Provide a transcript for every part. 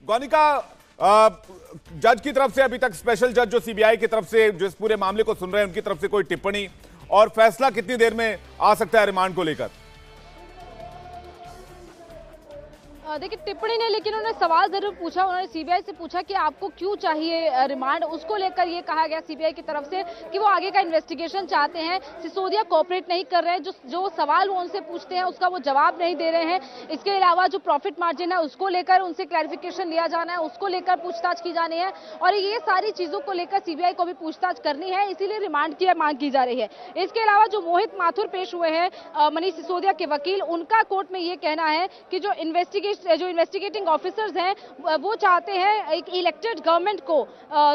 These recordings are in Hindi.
गौनिका, जज की तरफ से अभी तक स्पेशल जज जो सीबीआई की तरफ से जो इस पूरे मामले को सुन रहे हैं उनकी तरफ से कोई टिप्पणी और फैसला कितनी देर में आ सकता है रिमांड को लेकर? देखिए, टिप्पणी नहीं, लेकिन उन्होंने सवाल जरूर पूछा। उन्होंने सीबीआई से पूछा कि आपको क्यों चाहिए रिमांड। उसको लेकर ये कहा गया सीबीआई की तरफ से कि वो आगे का इन्वेस्टिगेशन चाहते हैं। सिसोदिया कोऑपरेट नहीं कर रहे हैं, जो सवाल वो उनसे पूछते हैं उसका वो जवाब नहीं दे रहे हैं। इसके अलावा जो प्रॉफिट मार्जिन है उसको लेकर उनसे क्लैरिफिकेशन लिया जाना है, उसको लेकर पूछताछ की जानी है और ये सारी चीजों को लेकर सीबीआई को भी पूछताछ करनी है, इसीलिए रिमांड की मांग की जा रही है। इसके अलावा जो मोहित माथुर पेश हुए हैं, मनीष सिसोदिया के वकील, उनका कोर्ट में ये कहना है कि जो इन्वेस्टिगेटिंग ऑफिसर्स हैं वो चाहते हैं एक इलेक्टेड गवर्नमेंट को,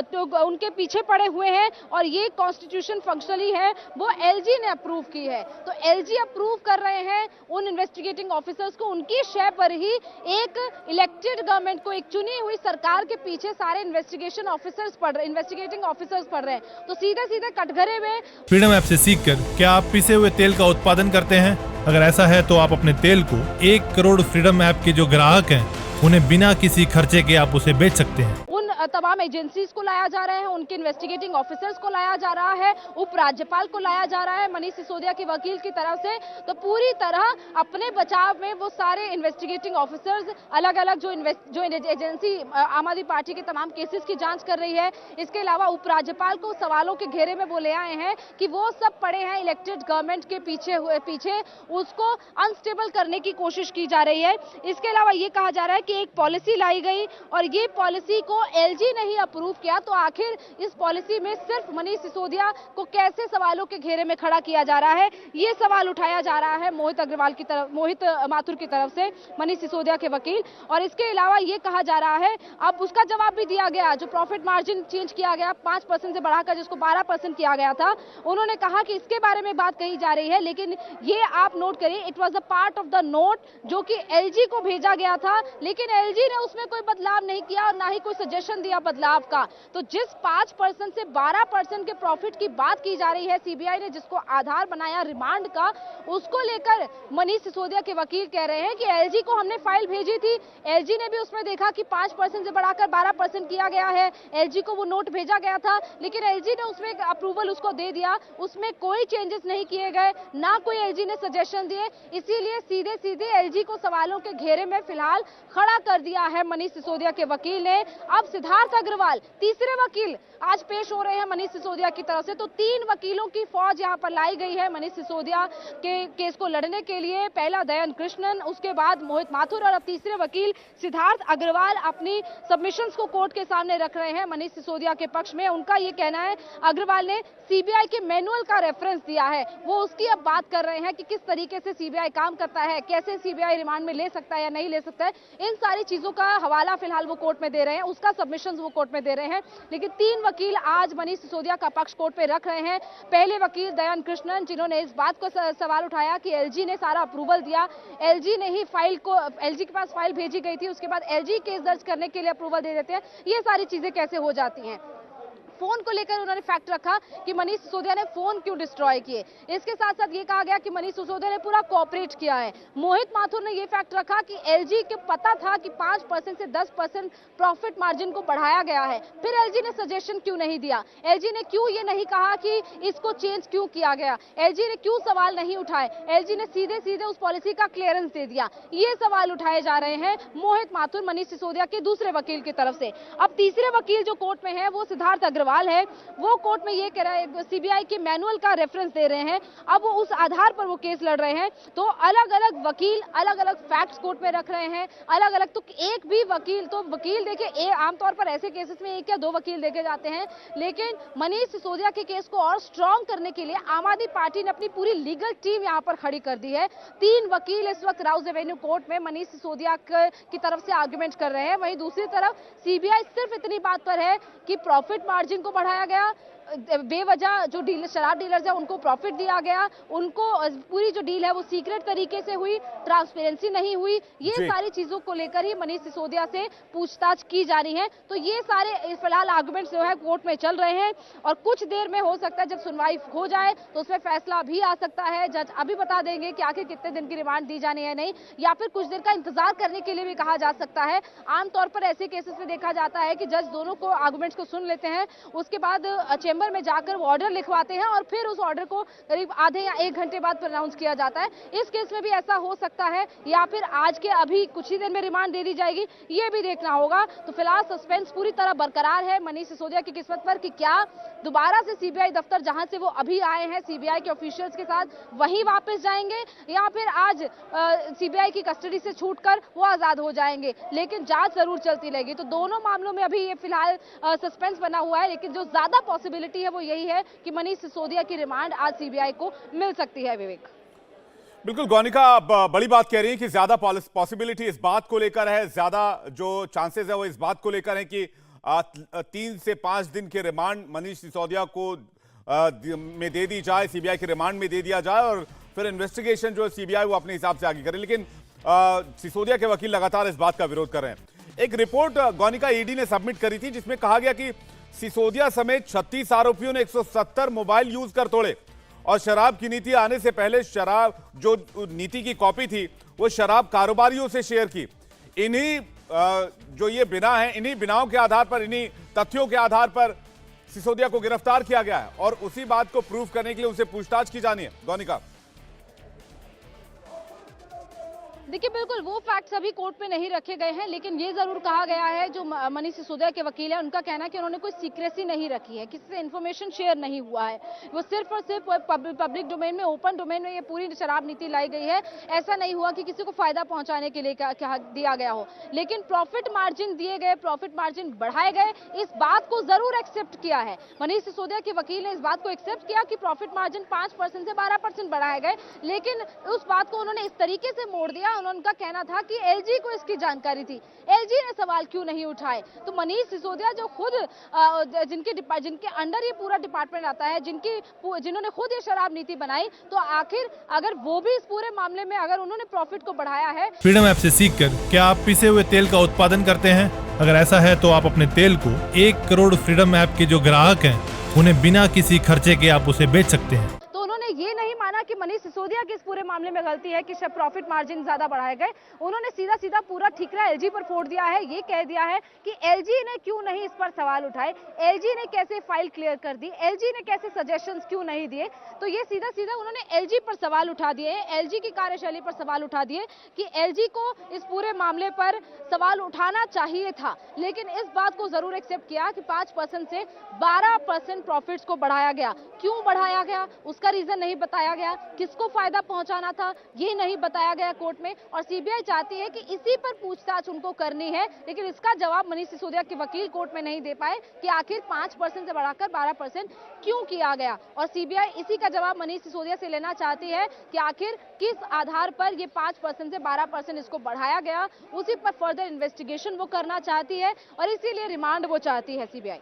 तो उनके पीछे पड़े हुए हैं और ये कॉन्स्टिट्यूशन फंक्शनली है वो एलजी ने अप्रूव की है। तो एलजी अप्रूव कर रहे हैं उन इन्वेस्टिगेटिंग ऑफिसर्स को, उनकी शय पर ही एक इलेक्टेड गवर्नमेंट को, एक चुनी हुई सरकार के पीछे सारे इन्वेस्टिगेटिंग ऑफिसर्स पड़ रहे हैं। तो सीधे सीधे कटघरे में फ्रीडम ऐप से सीखकर क्या आप पिसे हुए तेल का उत्पादन करते हैं? अगर ऐसा है तो आप अपने तेल को 1 करोड़ फ्रीडम ऐप के जो ग्राहक हैं उन्हें बिना किसी खर्चे के आप उसे बेच सकते हैं। उन तमाम एजेंसीज को लाया जा रहा है, उनके इन्वेस्टिगेटिंग ऑफिसर्स को लाया जा रहा है, उपराज्यपाल को लाया जा रहा है मनीष सिसोदिया के वकील की तरफ से। तो पूरी तरह अपने बचाव में वो सारे इन्वेस्टिगेटिंग ऑफिसर्स, अलग अलग जो एजेंसी आम आदमी पार्टी के तमाम केसेस की जांच कर रही है, इसके अलावा उपराज्यपाल को सवालों के घेरे में वो ले आए हैं कि वो सब पड़े हैं इलेक्टेड गवर्नमेंट के पीछे उसको अनस्टेबल करने की कोशिश की जा रही है। इसके अलावा ये कहा जा रहा है कि एक पॉलिसी लाई गई और ये पॉलिसी को एलजी ने ही अप्रूव किया, तो आखिर इस पॉलिसी में सिर्फ मनीष सिसोदिया को कैसे सवालों के घेरे में खड़ा किया जा रहा है, ये सवाल उठाया जा रहा है मोहित माथुर की तरफ से, मनीष सिसोदिया के वकील। और इसके अलावा ये कहा जा रहा है, अब उसका जवाब भी दिया गया, जो प्रॉफिट मार्जिन चेंज किया गया 5% से बढ़ाकर जिसको 12% किया गया था, उन्होंने कहा कि इसके बारे में बात कही जा रही है, लेकिन ये आप नोट करिए, it was a part of the note जो कि एलजी को भेजा गया था, लेकिन एलजी ने उसमें कोई बदलाव नहीं किया और ना ही कोई सजेशन दिया बदलाव का। तो जिस 5% से 12% के प्रॉफिट की बात की जा रही है, सीबीआई ने जिसको आधार बनाया रिमांड का, उसको लेकर मनीष सिसोदिया के वकील कह रहे हैं कि एलजी को हमने फाइल भेजी थी, एलजी ने भी उसमें देखा कि 5% से बढ़ाकर 12% किया गया है, एलजी को वो नोट भेजा गया था, लेकिन एलजी ने उसमें अप्रूवल उसको दे दिया, उसमें कोई चेंजेस नहीं किए गए, ना कोई एलजी ने सजेशन दिए, इसीलिए सीधे सीधे एलजी को सवालों के घेरे में फिलहाल खड़ा कर दिया है मनीष सिसोदिया के वकील ने। अब सिद्धार्थ अग्रवाल, तीसरे वकील, आज पेश हो रहे हैं मनीष सिसोदिया की तरफ से। तो 3 वकीलों की फौज यहां पर लाई गई है मनीष सिसोदिया के केस को लड़ने के लिए। पहला दयान कृष्णन, उसके बाद मोहित माथुर और अब तीसरे वकील सिद्धार्थ अग्रवाल अपनी सबमिशंस को कोर्ट के सामने रख रहे हैं मनीष सिसोदिया के पक्ष में। उनका ये कहना है, अग्रवाल ने सीबीआई के मैनुअल का रेफरेंस दिया है, वो उसकी अब बात कर रहे हैं कि किस तरीके से सीबीआई काम करता है, कैसे सीबीआई रिमांड में ले सकता है या नहीं ले सकता है, इन सारी चीजों का हवाला फिलहाल वो कोर्ट में दे रहे हैं, उसका सबमिशंस वो कोर्ट में दे रहे हैं। लेकिन 3 वकील आज मनीष सिसोदिया का पक्ष कोर्ट पे रख रहे हैं। पहले वकील दयान कृष्णन, जिन्होंने इस बात को सवाल उठाया कि एलजी ने सारा अप्रूवल दिया, एलजी ने ही फाइल को, एलजी के पास फाइल भेजी गई थी, उसके बाद एलजी केस दर्ज करने के लिए अप्रूवल दे देते हैं, ये सारी चीजें कैसे हो जाती हैं। फोन को लेकर उन्होंने फैक्ट रखा कि मनीष सिसोदिया ने फोन क्यों डिस्ट्रॉय किए। इसके साथ साथ ये कहा गया कि मनीष सिसोदिया ने पूरा कोऑपरेट किया है। मोहित माथुर ने ये फैक्ट रखा कि एलजी को पता था कि 5% से 10% प्रॉफिट मार्जिन को बढ़ाया गया है, फिर एलजी ने सजेशन क्यों नहीं दिया, एलजी ने क्यों ये नहीं कहा कि इसको चेंज क्यों किया गया, एलजी ने क्यों सवाल नहीं उठाए, एलजी ने सीधे सीधे उस पॉलिसी का क्लियरेंस दे दिया। ये सवाल उठाए जा रहे हैं मोहित माथुर, मनीष सिसोदिया के दूसरे वकील की तरफ से। अब तीसरे वकील जो कोर्ट में है वो सिद्धार्थ अग्रवाल है, वो कोर्ट में ये कह रहा है, सीबीआई के मैनुअल का रेफरेंस दे रहे हैं, अब वो उस आधार पर वो केस लड़ रहे हैं। तो अलग अलग वकील अलग अलग फैक्ट्स कोर्ट में रख रहे हैं, अलग अलग। तो एक भी वकील, तो वकील देखिए आमतौर पर ऐसे केसेस में 1 या 2 वकील देखे जाते हैं, लेकिन मनीष सिसोदिया के केस को और स्ट्रॉन्ग करने के लिए आम आदमी पार्टी ने अपनी पूरी लीगल टीम यहाँ पर खड़ी कर दी है। 3 वकील इस वक्त राउज एवेन्यू कोर्ट में मनीष सिसोदिया की तरफ से आर्गुमेंट कर रहे हैं, वहीं दूसरी तरफ सीबीआई सिर्फ इतनी बात पर है कि प्रॉफिट मार्जिन मार्जिन को बढ़ाया गया, बेवजह जो डीलर शराब डीलर्स है उनको प्रॉफिट दिया गया, उनको पूरी जो डील है वो सीक्रेट तरीके से हुई, ट्रांसपेरेंसी नहीं हुई। ये सारी चीजों को लेकर ही मनीष सिसोदिया से पूछताछ की जा रही है। तो ये सारे फिलहाल आर्गुमेंट्स जो है कोर्ट में चल रहे हैं और कुछ देर में हो सकता है जब सुनवाई हो जाए तो उसमें फैसला भी आ सकता है। जज अभी बता देंगे कि आखिर कितने दिन की रिमांड दी जानी है नहीं, या फिर कुछ देर का इंतजार करने के लिए भी कहा जा सकता है। आमतौर पर ऐसे केसेस में देखा जाता है कि जज दोनों को आर्गुमेंट्स को सुन लेते हैं, उसके बाद चेंबर में जाकर वो ऑर्डर लिखवाते हैं और फिर उस ऑर्डर को करीब आधे या 1 घंटे बाद प्रोनाउंस किया जाता है। इस केस में भी ऐसा हो सकता है, या फिर आज के अभी कुछ ही देर में रिमांड दे दी जाएगी, ये भी देखना होगा। तो फिलहाल सस्पेंस पूरी तरह बरकरार है मनीष सिसोदिया की किस्मत पर कि क्या दोबारा से सीबीआई दफ्तर जहां से वो अभी आए हैं सीबीआई के ऑफिशियल्स के साथ वहीं वापस जाएंगे, या फिर आज सीबीआई की कस्टडी से छूटकर वो आजाद हो जाएंगे। लेकिन जांच जरूर चलती रहेगी। तो दोनों मामलों में अभी ये फिलहाल सस्पेंस बना हुआ है, लेकिन जो ज्यादा पॉसिबिलिटी है वो यही है कि मनीष सिसोदिया की रिमांड आज सीबीआई को मिल सकती है। विवेक, बिल्कुल गौनिका, आप बड़ी बात कह रही हैं कि ज्यादा पॉसिबिलिटी इस बात को लेकर है, ज्यादा जो चांसेस है वो इस बात को लेकर है कि 3 से 5 दिन के रिमांड मनीष सिसोदिया को में दे दी जाए, सीबीआई के रिमांड में दे दिया जाए और फिर इन्वेस्टिगेशन जो सीबीआई वो अपने हिसाब से आगे करे। लेकिन सिसोदिया के वकील लगातार इस बात का विरोध कर रहे हैं। एक रिपोर्ट गौनिका ईडी ने सबमिट करी थी जिसमें कहा गया कि सिसोदिया समेत 36 आरोपियों ने 170 मोबाइल यूज कर तोड़े और शराब की नीति आने से पहले शराब जो नीति की कॉपी थी वो शराब कारोबारियों से शेयर की। इन्हीं जो ये बिना है, इन्हीं बिनाओं के आधार पर, इन्हीं तथ्यों के आधार पर सिसोदिया को गिरफ्तार किया गया है और उसी बात को प्रूव करने के लिए उनसे पूछताछ की जानी है। गौनिका, देखिए बिल्कुल वो फैक्ट्स अभी कोर्ट में नहीं रखे गए हैं, लेकिन ये जरूर कहा गया है, जो मनीष सिसोदिया के वकील है उनका कहना है कि उन्होंने कोई सीक्रेसी नहीं रखी है, किसी से इन्फॉर्मेशन शेयर नहीं हुआ है। वो सिर्फ और सिर्फ पब्लिक डोमेन में, ओपन डोमेन में ये पूरी शराब नीति लाई गई है। ऐसा नहीं हुआ कि किसी को फायदा पहुंचाने के लिए दिया गया हो, लेकिन प्रॉफिट मार्जिन दिए गए, प्रॉफिट मार्जिन बढ़ाए गए, इस बात को जरूर एक्सेप्ट किया है। मनीष सिसोदिया के वकील ने इस बात को एक्सेप्ट किया कि प्रॉफिट मार्जिन 5% से 12% बढ़ाए गए, लेकिन उस बात को उन्होंने इस तरीके से मोड़ दिया। उनका कहना था कि एलजी को इसकी जानकारी थी, एलजी ने सवाल क्यों नहीं उठाए। तो मनीष सिसोदिया जो खुद जिनके अंडर ये पूरा डिपार्टमेंट आता है, जिन्होंने खुद ये शराब नीति बनाई, तो आखिर अगर वो भी इस पूरे मामले में अगर उन्होंने प्रॉफिट को बढ़ाया है। फ्रीडम ऐप से सीखकर क्या आप पिसे हुए तेल का उत्पादन करते हैं? अगर ऐसा है तो आप अपने तेल को 1 करोड़ फ्रीडम ऐप के जो ग्राहक हैं उन्हें बिना किसी खर्चे के आप उसे बेच सकते हैं। ये नहीं माना कि मनीष सिसोदिया की इस पूरे मामले में गलती है कि प्रॉफिट मार्जिन ज्यादा बढ़ाए गए। उन्होंने सीधा सीधा पूरा ठीकरा एलजी पर फोड़ दिया है। ये कह दिया है कि एलजी ने क्यों नहीं इस पर सवाल उठाए, एलजी ने कैसे फाइल क्लियर कर दी, एलजी ने कैसे सजेशंस क्यों नहीं दिए। तो ये सीधा सीधा उन्होंने एलजी पर सवाल उठा दिए, एलजी की कार्यशैली पर सवाल उठा दिए कि एलजी को इस पूरे मामले पर सवाल उठाना चाहिए था। लेकिन इस बात को जरूर एक्सेप्ट किया कि 5% से 12% प्रॉफिट्स को बढ़ाया गया। क्यों बढ़ाया गया उसका रीजन नहीं बताया गया, किसको फायदा पहुंचाना था ये नहीं बताया गया कोर्ट में। और सीबीआई चाहती है कि इसी पर पूछताछ उनको करनी है, लेकिन इसका जवाब मनीष सिसोदिया के वकील कोर्ट में नहीं दे पाए कि आखिर 5% से बढ़ाकर 12% क्यों किया गया। और सीबीआई इसी का जवाब मनीष सिसोदिया से लेना चाहती है कि आखिर किस आधार पर ये 5% से 12% इसको बढ़ाया गया, उसी पर फर्दर इन्वेस्टिगेशन वो करना चाहती है और इसीलिए रिमांड वो चाहती है सीबीआई।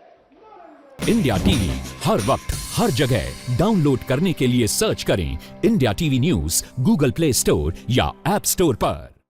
इंडिया टीवी हर वक्त हर जगह डाउनलोड करने के लिए सर्च करें India TV news Google play store या ऐप स्टोर पर।